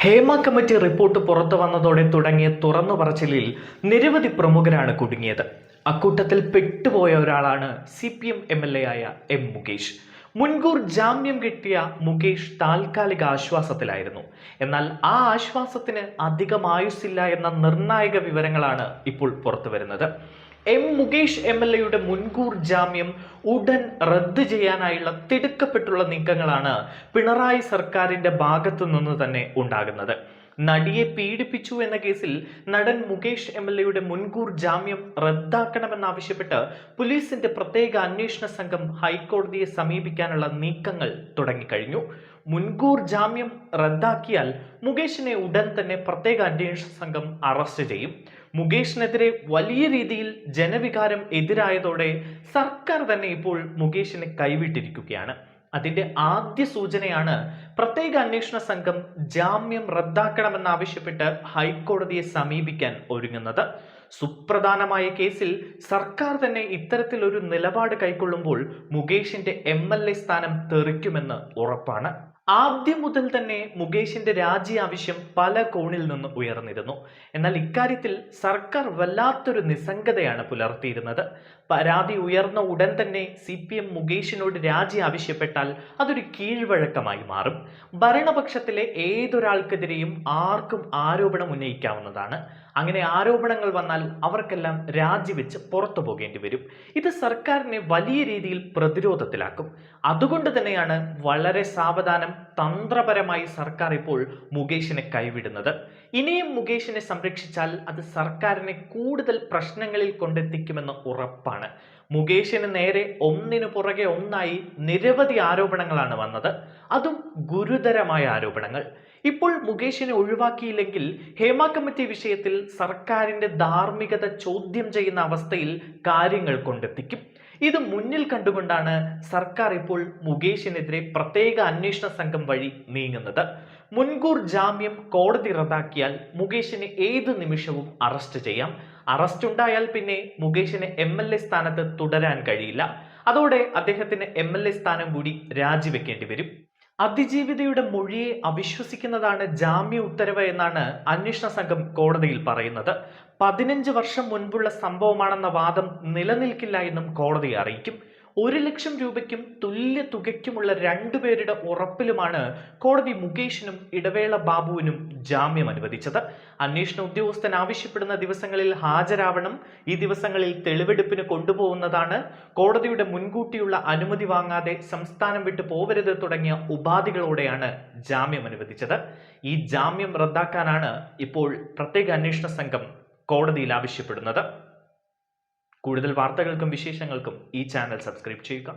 Hema committee report പുറത്തു വന്നതോടെ തുടങ്ങിയ തുറന്നു പറച്ചിലിൽ നിരവധി പ്രമുഖരാണ് കുടുങ്ങിയത്. അക്കൂട്ടത്തിൽ പെട്ടുപോയ ഒരാളാണ് CPM MLA ആയ M മുകേഷ്. മുൻകൂർ ജാമ്യം കിട്ടിയ മുകേഷ് താൽക്കാലിക ആശ്വാസത്തിലായിരുന്നു. എന്നാൽ ആ ആശ്വാസത്തിന് അധികം ആയുസ്സില്ല എന്ന നിർണായക വിവരങ്ങളാണ് ഇപ്പോൾ പുറത്തു വരുന്നത്. മുകേഷ് MLAയുടെ മുൻകൂർ ജാമ്യം ഉടൻ റദ്ദ് ചെയ്യാനായുള്ള തിടുക്കപ്പെട്ടുള്ള നീക്കങ്ങളാണ് പിണറായി സർക്കാരിന്റെ ഭാഗത്തു നിന്ന് തന്നെ ഉണ്ടാകുന്നത്. നടിയെ പീഡിപ്പിച്ചു എന്ന കേസിൽ നടൻ മുകേഷ് MLAയുടെ മുൻകൂർ ജാമ്യം റദ്ദാക്കണമെന്നാവശ്യപ്പെട്ട് പോലീസിന്റെ പ്രത്യേക അന്വേഷണ സംഘം ഹൈക്കോടതിയെ സമീപിക്കാനുള്ള നീക്കങ്ങൾ തുടങ്ങിക്കഴിഞ്ഞു. മുൻകൂർ ജാമ്യം റദ്ദാക്കിയാൽ മുകേഷിനെ ഉടൻ തന്നെ പ്രത്യേക അന്വേഷണ സംഘം അറസ്റ്റ് ചെയ്യും. മുകേഷിനെതിരെ വലിയ രീതിയിൽ ജനവികാരം എതിരായതോടെ സർക്കാർ തന്നെ ഇപ്പോൾ മുകേഷിനെ കൈവിട്ടിരിക്കുകയാണ്. അതിന്റെ ആദ്യ സൂചനയാണ് പ്രത്യേക അന്വേഷണ സംഘം ജാമ്യം റദ്ദാക്കണമെന്നാവശ്യപ്പെട്ട് ഹൈക്കോടതിയെ സമീപിക്കാൻ ഒരുങ്ങുന്നത്. സുപ്രധാനമായ കേസിൽ സർക്കാർ തന്നെ ഇത്തരത്തിലൊരു നിലപാട് കൈക്കൊള്ളുമ്പോൾ മുകേഷിന്റെ MLA സ്ഥാനം തെറിക്കുമെന്ന് ഉറപ്പാണ്. ആദ്യം മുതൽ തന്നെ മുകേഷിന്റെ രാജി ആവശ്യം പല കോണിൽ നിന്ന് ഉയർന്നിരുന്നു. എന്നാൽ ഇക്കാര്യത്തിൽ സർക്കാർ വല്ലാത്തൊരു നിസ്സംഗതയാണ് പുലർത്തിയിരുന്നത്. പരാതി ഉയർന്ന ഉടൻ തന്നെ CPM മുകേഷിനോട് രാജി ആവശ്യപ്പെട്ടാൽ അതൊരു കീഴ്വഴക്കമായി മാറും. ഭരണപക്ഷത്തിലെ ഏതൊരാൾക്കെതിരെയും ആർക്കും ആരോപണം ഉന്നയിക്കാവുന്നതാണ്. അങ്ങനെ ആരോപണങ്ങൾ വന്നാൽ അവർക്കെല്ലാം രാജിവെച്ച് പുറത്തു പോകേണ്ടി വരും. ഇത് സർക്കാരിനെ വലിയ രീതിയിൽ പ്രതിരോധത്തിലാക്കും. അതുകൊണ്ട് തന്നെയാണ് വളരെ സാവധാനം തന്ത്രപരമായി സർക്കാർ ഇപ്പോൾ മുകേഷിനെ കൈവിടുന്നത്. ഇനിയും മുകേഷിനെ സംരക്ഷിച്ചാൽ അത് സർക്കാരിനെ കൂടുതൽ പ്രശ്നങ്ങളിൽ കൊണ്ടെത്തിക്കുമെന്ന് ഉറപ്പാണ്. മുകേഷിന് നേരെ ഒന്നിനു പുറകെ ഒന്നായി നിരവധി ആരോപണങ്ങളാണ് വന്നത്, അതും ഗുരുതരമായ ആരോപണങ്ങൾ. ഇപ്പോൾ മുകേഷിനെ ഒഴിവാക്കിയില്ലെങ്കിൽ ഹേമ കമ്മിറ്റി വിഷയത്തിൽ സർക്കാരിന്റെ ധാർമ്മികത ചോദ്യം ചെയ്യുന്ന അവസ്ഥയിൽ കാര്യങ്ങൾ കൊണ്ടെത്തിക്കും. ഇത് മുന്നിൽ കണ്ടുകൊണ്ടാണ് സർക്കാർ ഇപ്പോൾ മുകേഷിനെതിരെ പ്രത്യേക അന്വേഷണ സംഘം വഴി നീങ്ങുന്നത്. മുൻകൂർ ജാമ്യം കോടതി റദ്ദാക്കിയാൽ മുകേഷിനെ ഏത് നിമിഷവും അറസ്റ്റ് ചെയ്യാം. അറസ്റ്റ് ഉണ്ടായാൽ പിന്നെ മുകേഷിന് MLA സ്ഥാനത്ത് തുടരാൻ കഴിയില്ല. അതോടെ അദ്ദേഹത്തിന് MLA സ്ഥാനം കൂടി രാജിവെക്കേണ്ടി വരും. അതിജീവിതയുടെ മൊഴിയെ അവിശ്വസിക്കുന്നതാണ് ജാമ്യ ഉത്തരവ് എന്നാണ് അന്വേഷണ സംഘം കോടതിയിൽ പറയുന്നത്. 15 വർഷം മുൻപുള്ള സംഭവമാണെന്ന വാദം നിലനിൽക്കില്ല എന്നും കോടതിയെ അറിയിക്കും. 1 ലക്ഷം രൂപയ്ക്കും തുല്യ തുകയ്ക്കുമുള്ള 2 പേരുടെ ഉറപ്പിലുമാണ് കോടതി മുകേഷിനും ഇടവേള ബാബുവിനും ജാമ്യം അനുവദിച്ചത്. അന്വേഷണ ഉദ്യോഗസ്ഥൻ ആവശ്യപ്പെടുന്ന ദിവസങ്ങളിൽ ഹാജരാവണം, ഈ ദിവസങ്ങളിൽ തെളിവെടുപ്പിന് കൊണ്ടുപോകുന്നതാണ്, കോടതിയുടെ മുൻകൂട്ടിയുള്ള അനുമതി വാങ്ങാതെ സംസ്ഥാനം വിട്ടു പോവരുത് തുടങ്ങിയ ഉപാധികളോടെയാണ് ജാമ്യം അനുവദിച്ചത്. ഈ ജാമ്യം റദ്ദാക്കാനാണ് ഇപ്പോൾ പ്രത്യേക അന്വേഷണ സംഘം കോടതിയിൽ ആവശ്യപ്പെടുന്നത്. കൂടുതൽ വാർത്തകൾക്കും വിശേഷങ്ങൾക്കും ഈ ചാനൽ സബ്സ്ക്രൈബ് ചെയ്യുക.